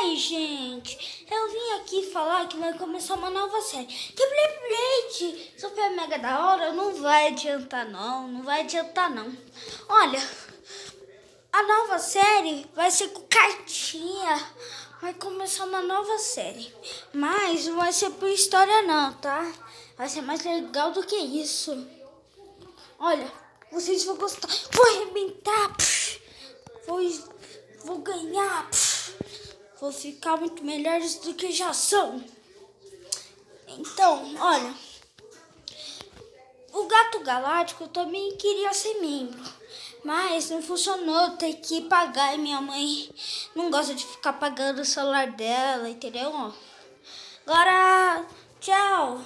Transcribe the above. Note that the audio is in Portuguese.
Ai, gente, eu vim aqui falar que vai começar uma nova série. Que Beyblade super mega da hora, não vai adiantar não vai adiantar não. Olha, a nova série vai ser com cartinha, vai começar uma nova série. Mas não vai ser por história não, tá? Vai ser mais legal do que isso. Olha, vocês vão gostar, vou arrebentar, vou ganhar, vou ficar muito melhores do que já são. Então, olha, o Gato Galáctico também queria ser membro, mas não funcionou, tem que pagar e minha mãe não gosta de ficar pagando o celular dela, entendeu? Agora, tchau!